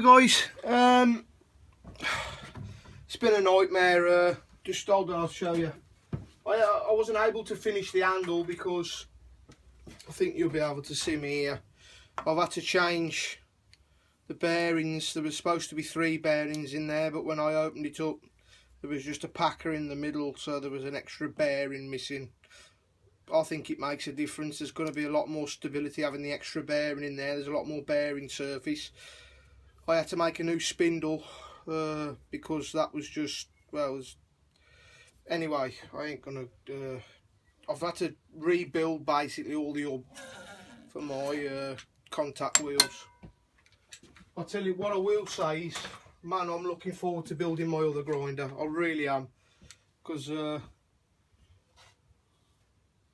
guys, it's been a nightmare. Just hold on, I'll show you. I wasn't able to finish the handle because I think you'll be able to see me here. I've had to change the bearings. There was supposed to be 3 bearings in there, but when I opened it up there was just a packer in the middle, so there was an extra bearing missing. I think it makes a difference. There's going to be a lot more stability having the extra bearing in there. There's a lot more bearing surface. I had to make a new spindle because that was just, well, anyway, I ain't gonna I've had to rebuild basically all the hub for my contact wheels. I'll tell you what I will say is, man, I'm looking forward to building my other grinder. I really am, because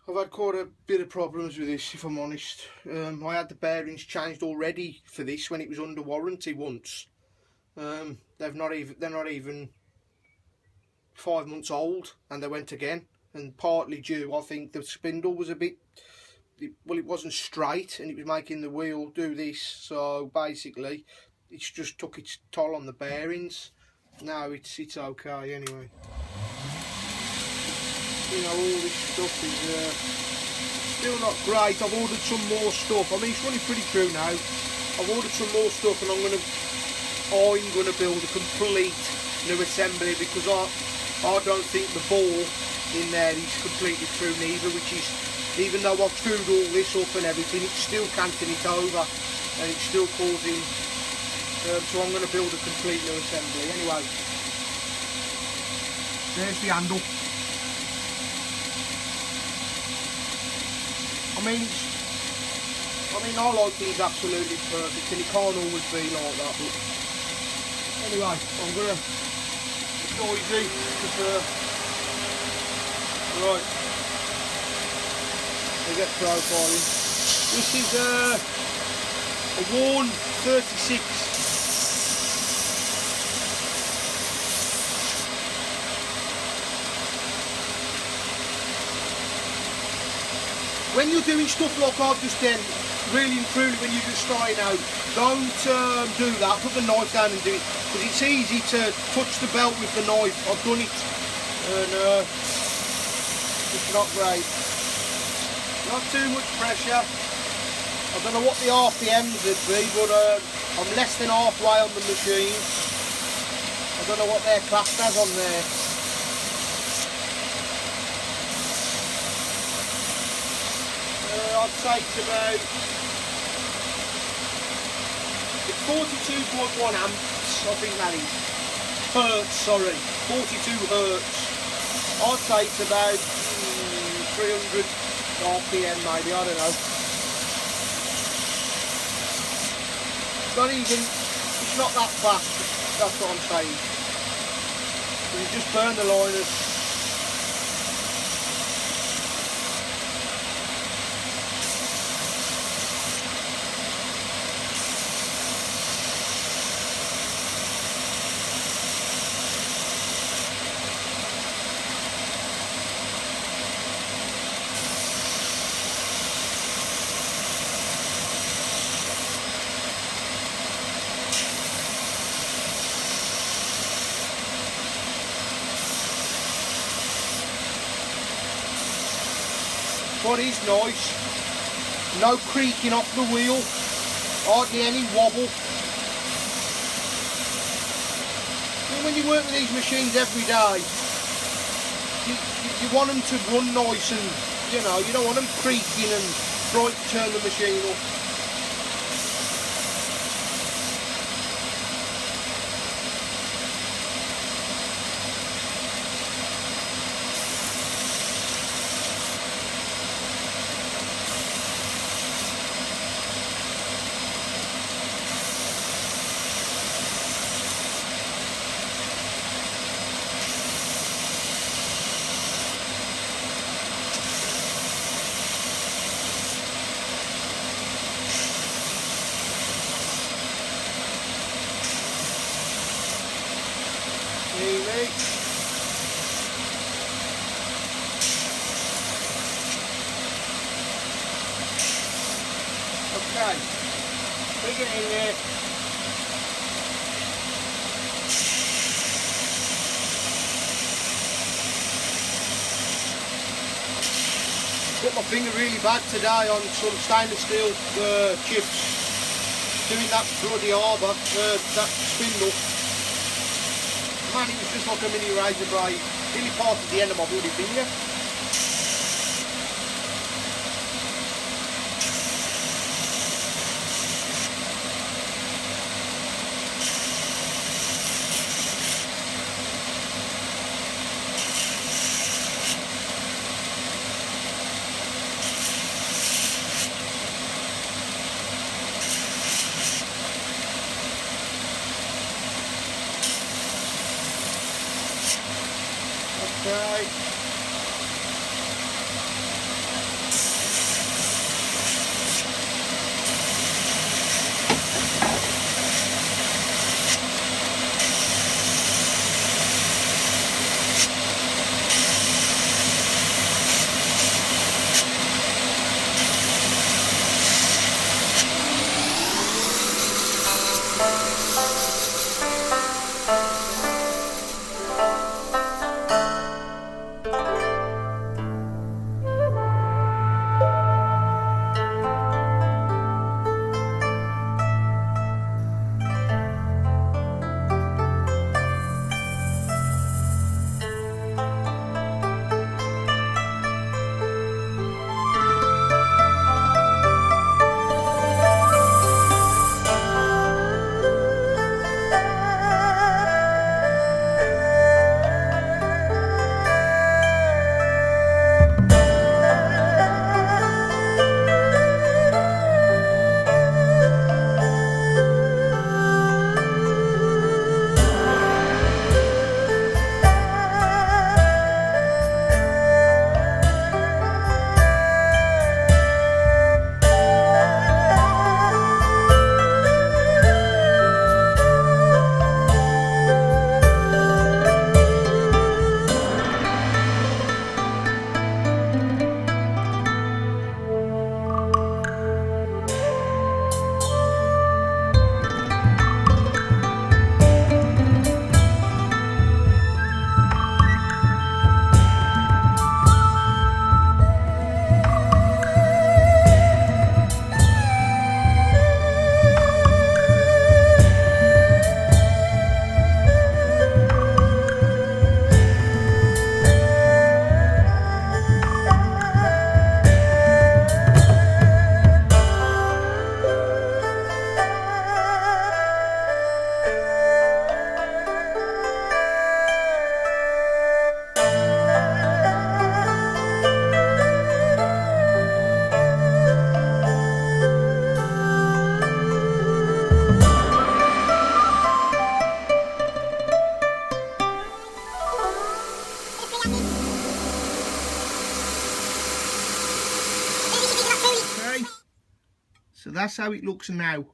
I've had quite a bit of problems with this, if I'm honest. I had the bearings changed already for this when it was under warranty once. They're not even 5 months old, and they went again, and partly due, I think the spindle was a bit, well, it wasn't straight and it was making the wheel do this, so basically it's just took its toll on the bearings. Now it's okay anyway. You know, all this stuff is still not great. I've ordered some more stuff. I mean, it's running pretty true now. I've ordered some more stuff, and I'm gonna build a complete new assembly, because I don't think the ball in there is completely true neither, which is, even though I've screwed all this up and everything, it's still canting it over and it's still causing, so I'm going to build a complete new assembly. Anyway, there's the handle. I mean, I like things absolutely perfect, and it can't always be like that, but anyway, I'm going to, it's noisy, right, we get profiling. This is a Warn 36. When you're doing stuff like I've just done, really and truly, when you're just starting out, don't do that. Put the knife down and do it, because it's easy to touch the belt with the knife. I've done it, and it's not great. Not too much pressure. I don't know what the RPMs would be, but I'm less than halfway on the machine. I don't know what they're classed as on there. I'd say it's about, it's 42.1 amps, I think that is. Hertz, sorry, 42 hertz. I'd say it's about 300 RPM maybe, I don't know. It's not that fast, that's what I'm saying. You just burn the liners. What is nice, no creaking off the wheel, hardly any wobble. And when you work with these machines every day, you want them to run nice, and you know, you don't want them creaking and trying to turn the machine up. Okay, bring it in there. cut my finger really bad today on some stainless steel chips. Doing that bloody arbor, that spindle. Man, it was just like a mini razor blade. Nearly part of the end of my bloody finger. Okay. Okay, so that's how it looks now.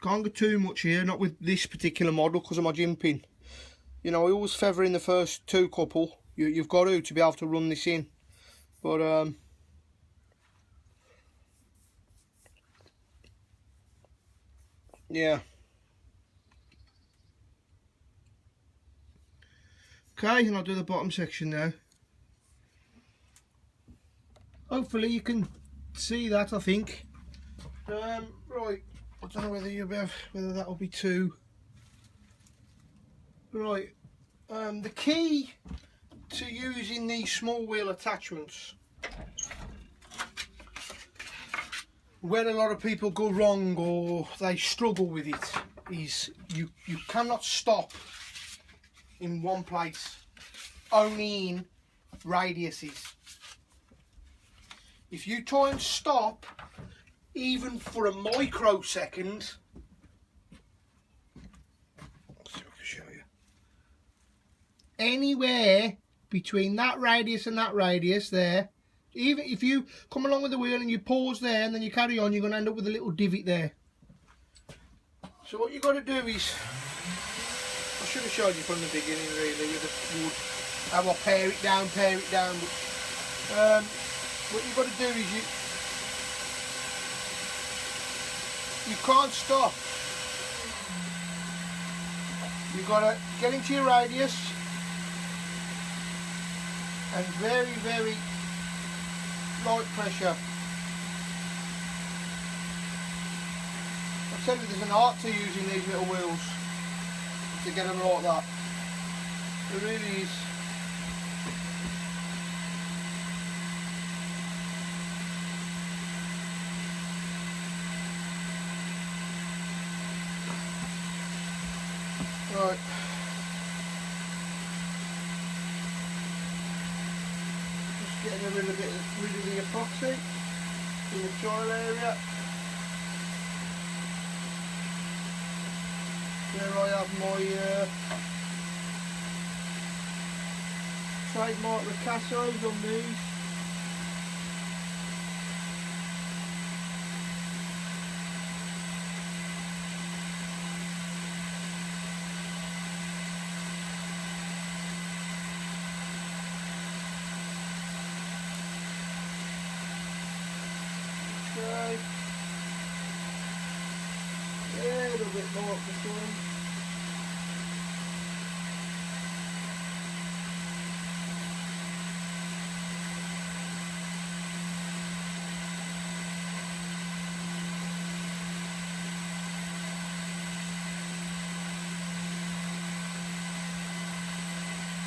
Can't get too much here, not with this particular model because of my jimping. You know, I always feather in the first two couple. You've got to be able to run this in. But yeah. Okay, and I'll do the bottom section now. Hopefully you can see that, I think. Right, I don't know whether that'll be too. Right, the key to using these small wheel attachments, where a lot of people go wrong or they struggle with it, is you cannot stop in one place, only in radiuses. If you try and stop even for a microsecond, let's see if I can show you, anywhere between that radius and that radius there, even if you come along with the wheel and you pause there and then you carry on, you're going to end up with a little divot there. So what you've got to do is, I should have showed you from the beginning really with the wood, how I pare it down, but what you've got to do is you can't stop. You've got to get into your radius, and very, very light pressure. I tell you, there's an art to using these little wheels to get them like that. There really is. Right. Just getting rid of the epoxy in the trial area. There I have my trademark Ricassos on these. Okay. Yeah, a little bit more up this one.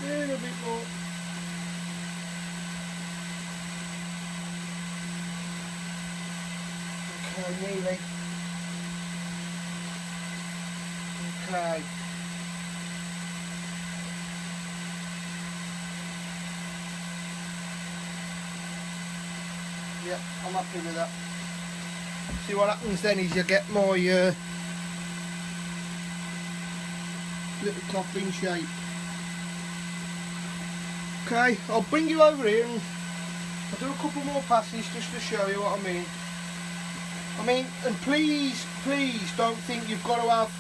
A little bit more. Okay, nearly. Okay. Yeah, I'm happy with that. See what happens then is you get my little coffin shape. Okay, I'll bring you over here and I'll do a couple more passes just to show you what I mean. And please, please don't think you've got to have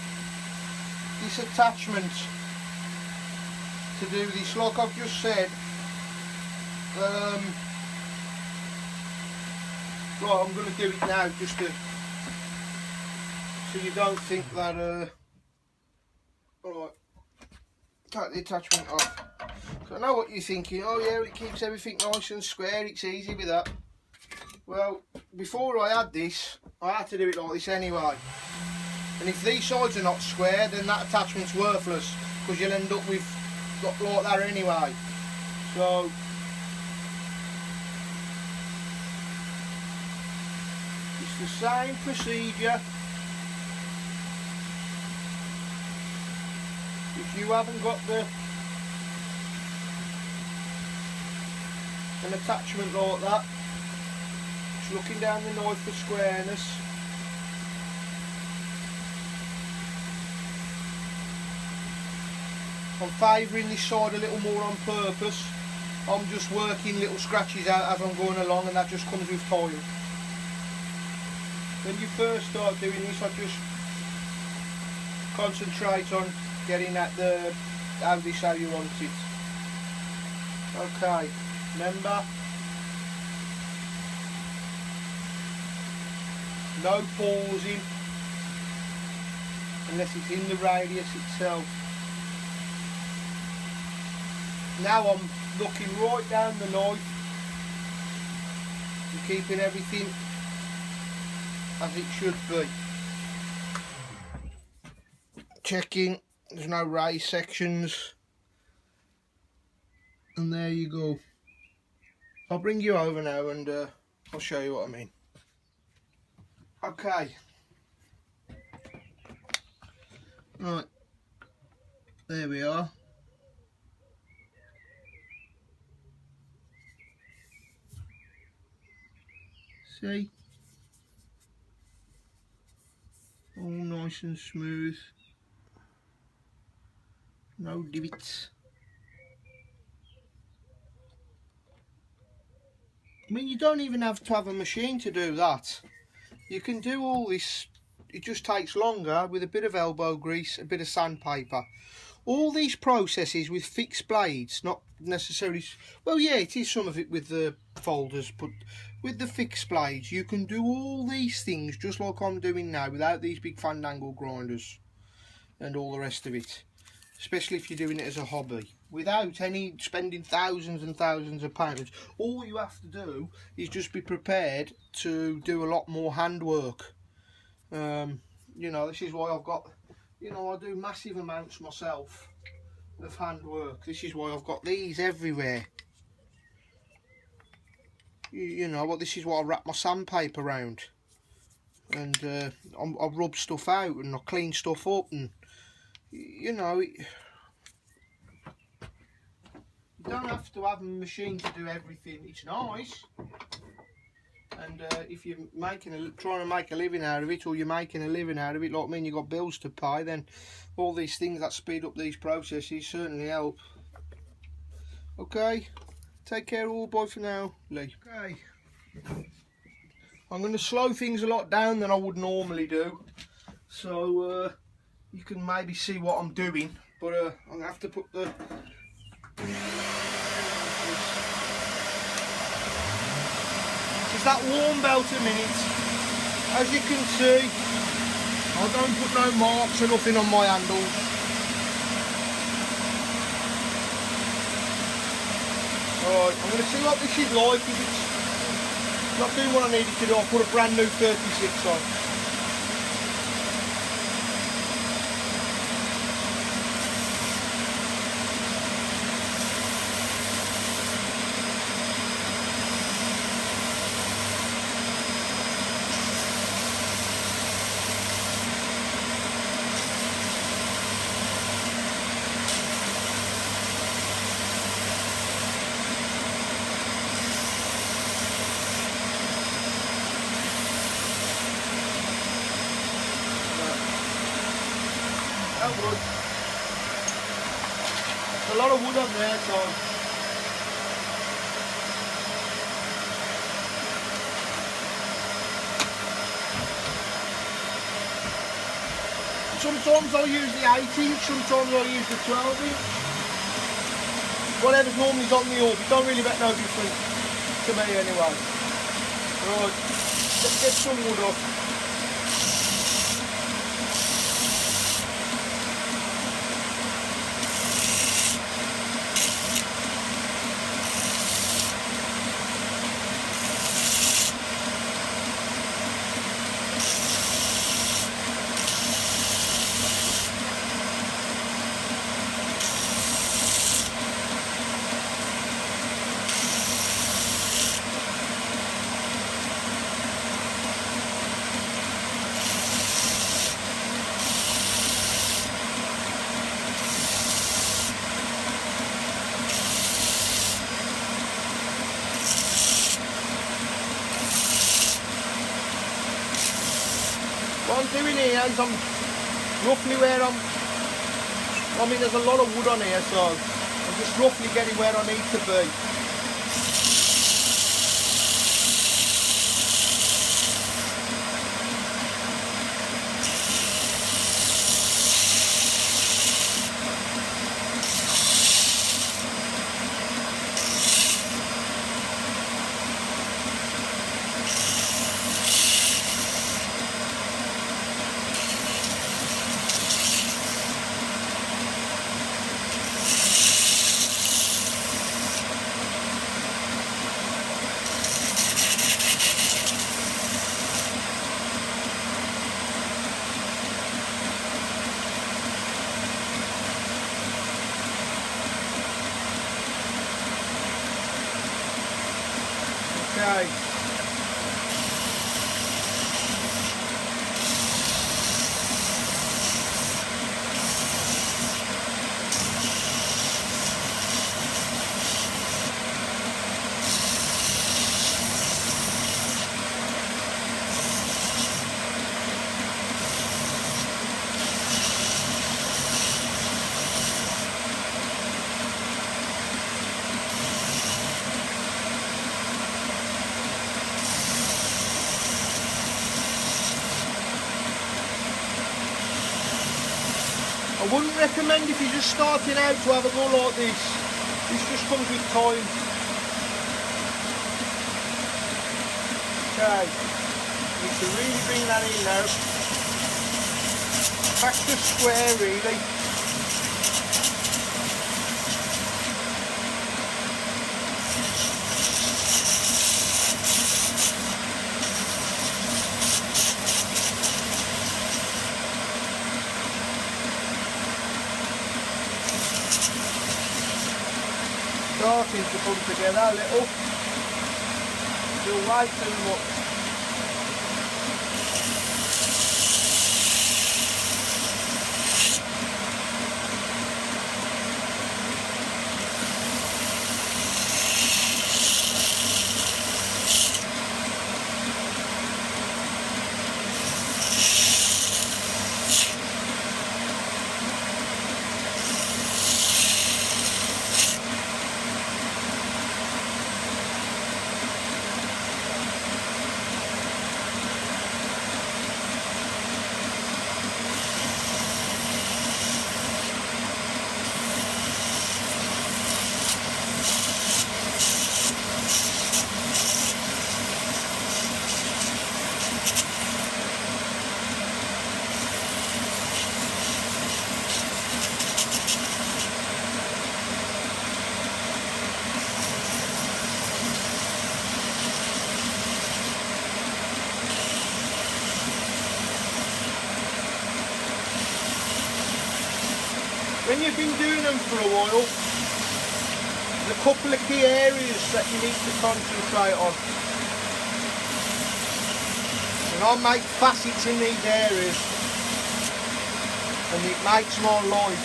this attachment to do this. Like I've just said, right, I'm going to do it now just to, so you don't think that, alright, take the attachment off. So I know what you're thinking, oh yeah, it keeps everything nice and square, it's easy with that. Well, before I had this, I had to do it like this anyway. And if these sides are not square, then that attachment's worthless, because you'll end up with like that anyway. So, it's the same procedure. If you haven't got an attachment like that, just looking down the knife for squareness. I'm favouring this side a little more on purpose. I'm just working little scratches out as I'm going along, and that just comes with time. When you first start doing this, I just concentrate on getting at how you want it. Okay, remember, no pausing unless it's in the radius itself. Now I'm looking right down the knife and keeping everything as it should be. Checking there's no raised sections, and there you go. I'll bring you over now and I'll show you what I mean. Okay, right, there we are. See, all nice and smooth, no divots. You don't even have to have a machine to do that. You can do all this, it just takes longer with a bit of elbow grease, a bit of sandpaper. All these processes with fixed blades, not necessarily, well yeah, it is some of it with the folders, but with the fixed blades you can do all these things just like I'm doing now without these big fandangle grinders and all the rest of it. especially if you're doing it as a hobby, without any spending thousands and thousands of pounds. All you have to do is just be prepared to do a lot more handwork. You know, this is why I've got, you know, I do massive amounts myself of handwork. This is why I've got these everywhere. You know, but this is what I wrap my sandpaper around, and I rub stuff out and I clean stuff up, and you know, you don't have to have a machine to do everything. It's nice, and if you're trying to make a living out of it, or you're making a living out of it, like me, and you've got bills to pay, then all these things that speed up these processes certainly help. Okay, take care all, bye for now, Lee. Okay, I'm going to slow things a lot down than I would normally do, so you can maybe see what I'm doing, but I'm going to have to put the... It's that warm belt a minute. As you can see, I don't put no marks or nothing on my handles. Alright, I'm going to see what this is like. If it's not doing what I need it to do, I'll put a brand new 36 on. Wood. There's a lot of wood on there, so sometimes I'll use the 8-inch, sometimes I'll use the 12-inch. Whatever's normally on the orb, it don't really make no difference to me anyway. Right, let's get some wood up. What I'm doing here is I'm roughly where I mean there's a lot of wood on here, so I'm just roughly getting where I need to be. Okay. I wouldn't recommend if you're just starting out to have a go like this. This just comes with time. Okay, need to really bring that in now. Back to square really. starting to come together a little. Still way too much. When you've been doing them for a while, there's a couple of key areas that you need to concentrate on. And I make facets in these areas, and it makes my life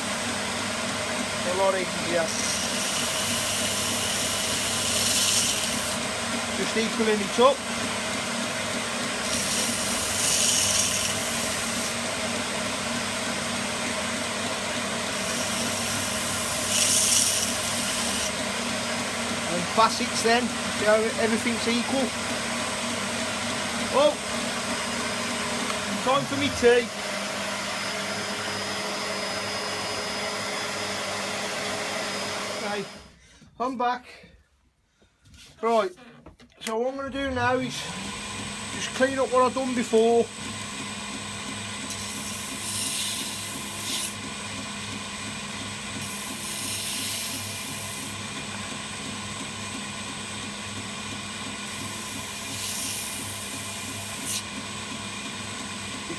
a lot easier. Just equaling it up. Facets then, see how everything's equal. Oh, time for me tea. Okay, I'm back. Right, so what I'm going to do now is just clean up what I've done before.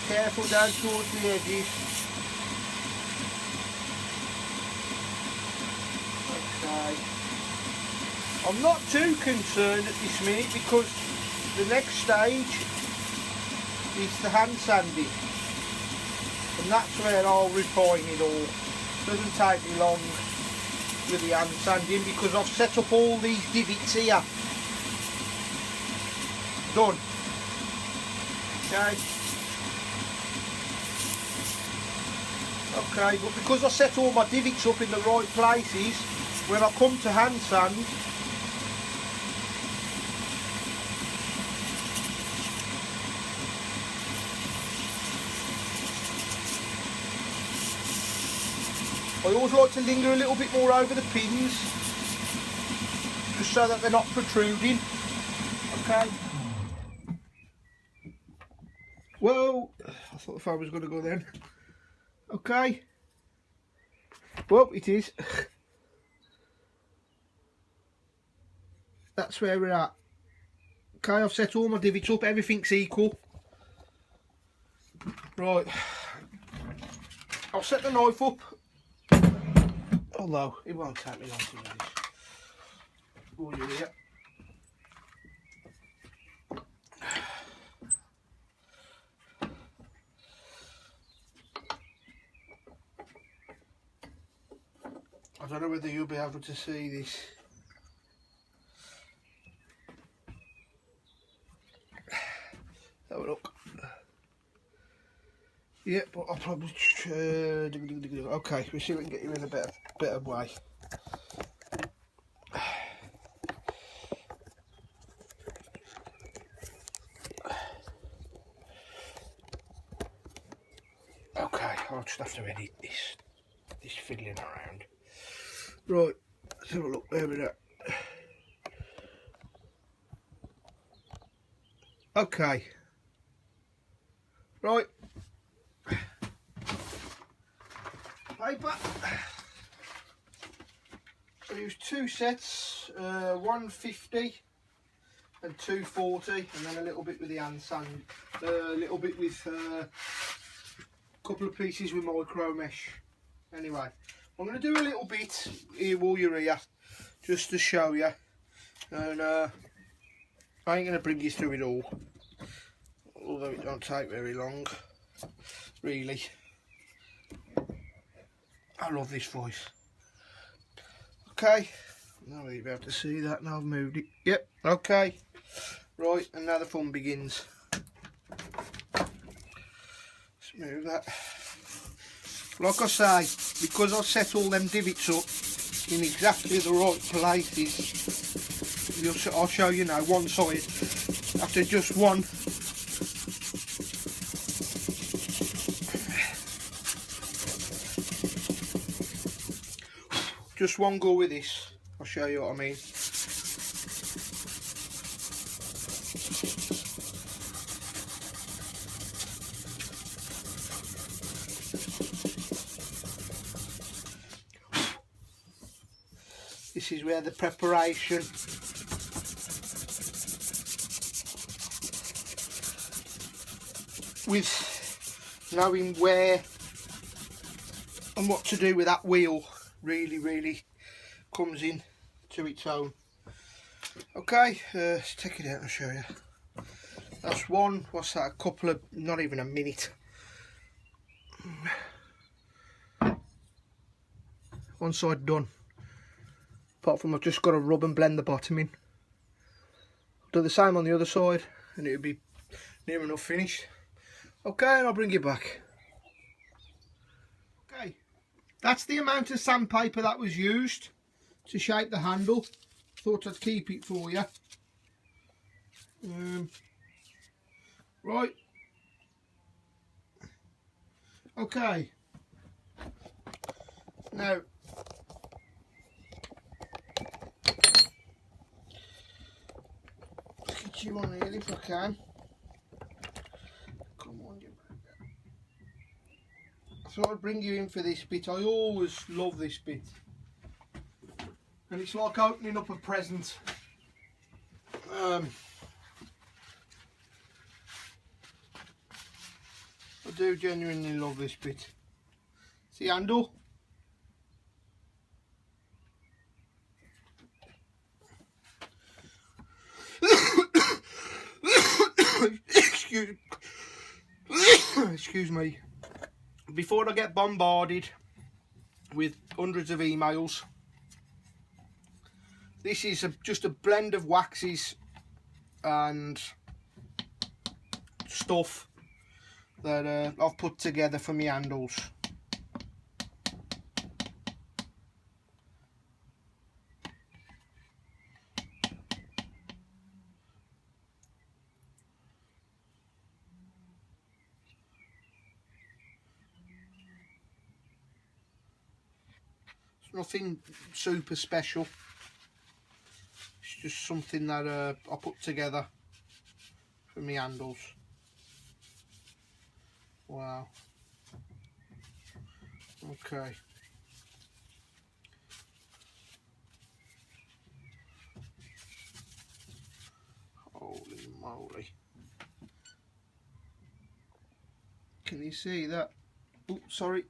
Careful down towards the edges. Okay. I'm not too concerned at this minute because the next stage is the hand sanding, and that's where I'll refine it all. Doesn't take me long with the hand sanding because I've set up all these divots here. Done. Okay. Okay, but because I set all my divots up in the right places, when I come to hand sand, I always like to linger a little bit more over the pins, just so that they're not protruding. Okay. Whoa, I thought the phone was going to go then. Okay, well it is. That's where we're at. Okay, I've set all my divots up, everything's equal. Right, I'll set the knife up, although it won't take me long to do this. While you're here. I don't know whether you'll be able to see this. Have a look. Yeah, but I'll probably okay, we'll see if we can get you in a better way. Okay, I'll just have to edit this fiddling around. Right, let's have a look, there we go. Okay. Right. Paper. So use two sets, 150 and 240, and then a little bit with the hand sand, a little bit with a couple of pieces with micro mesh. Anyway, I'm going to do a little bit here while you're here, just to show you, and I ain't going to bring you through it all, although it don't take very long, really. I love this voice. Okay, now you'll be able to see that. Now I've moved it. Yep, okay. Right, and now the fun begins. Let's move that. Like I say, because I set all them divots up in exactly the right places, I'll show you now, one side, after just one, go with this, I'll show you what I mean. This is where the preparation with knowing where and what to do with that wheel really comes in to its own. Okay, let's take it out and show you. That's one, what's that, a couple of, not even a minute. One side done. Apart from I've just got to rub and blend the bottom in. I'll do the same on the other side and it'll be near enough finished. Okay, and I'll bring you back. Okay, that's the amount of sandpaper that was used to shape the handle. Thought I'd keep it for you. Right. Okay. Now, get you on here if I can. Come on, you. So I'll bring you in for this bit. I always love this bit. And it's like opening up a present. I do genuinely love this bit. See, handle. Excuse me. Before I get bombarded with hundreds of emails, this is just a blend of waxes and stuff that I've put together for my handles. It's nothing super special. It's just something that I put together for my handles. Wow. Okay. Holy moly. Can you see that? Oh, sorry.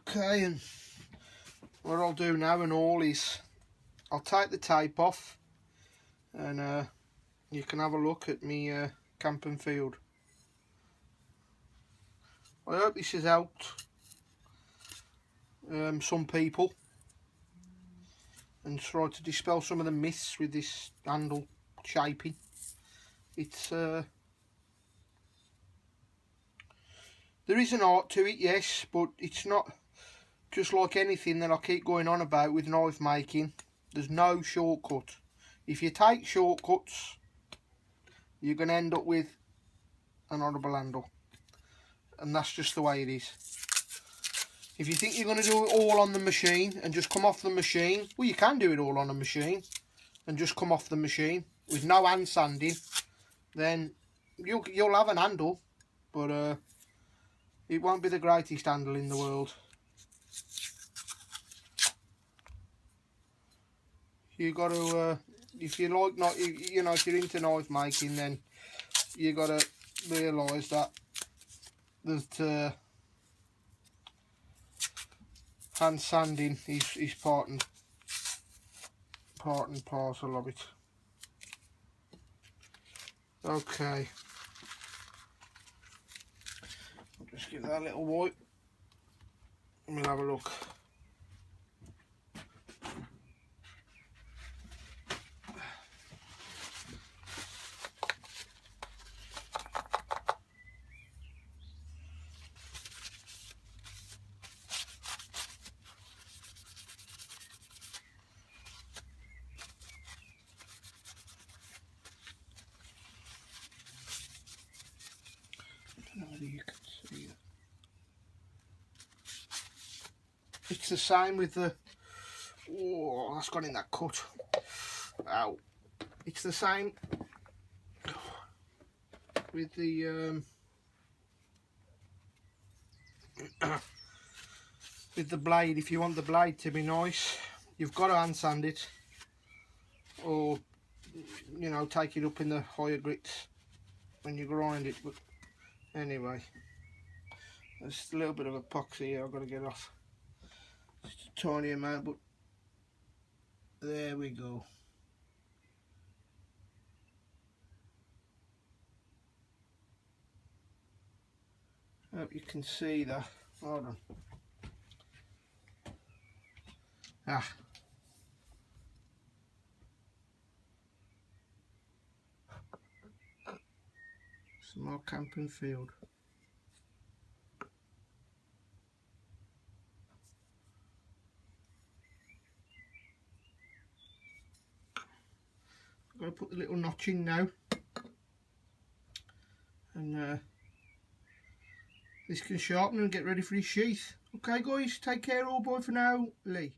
Okay, and what I'll do now and all is I'll take the tape off and you can have a look at me camp and field. I hope this has helped some people and try to dispel some of the myths with this handle shaping. It's there is an art to it, yes, but it's not just like anything that I keep going on about with knife making. There's no shortcut. If you take shortcuts, you're going to end up with an horrible handle. And that's just the way it is. If you think you're going to do it all on the machine and just come off the machine, well, you can do it all on a machine and just come off the machine with no hand sanding, then you'll have an handle, but it won't be the greatest handle in the world. You got to, if you like, not you know, if you're into knife making, then you got to realise that hand sanding is part and parcel of it. Okay, I'll just give that a little wipe and we'll have a look. I don't know whether you can see it. It's the same with the, oh, that's got in that cut. Ow. It's the same with the with the blade. If you want the blade to be nice, you've got to hand sand it, or you know, take it up in the higher grits when you grind it. But anyway, there's a little bit of epoxy here I've got to get off. Just a tiny amount, but there we go. Hope you can see that. Hold on. Ah. Some more camping field. I'm going to put the little notch in now. And this can sharpen and get ready for his sheath. Okay guys, take care all, bye for now. Lee.